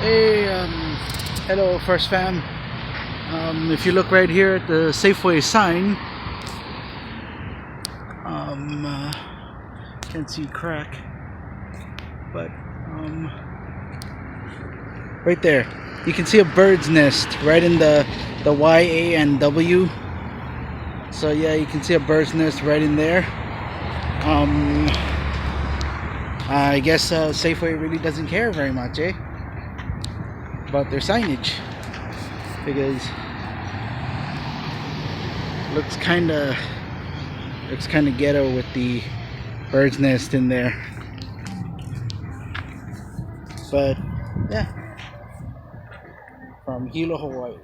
Hey, hello, First Fam. If you look right here at the Safeway sign, can't see crack, but right there, you can see a bird's nest right in the Y, A, and W. So yeah, you can see a bird's nest right in there. I guess Safeway really doesn't care very much, about their signage, because looks kind of ghetto with the bird's nest in there. But yeah, from Hilo, Hawaii.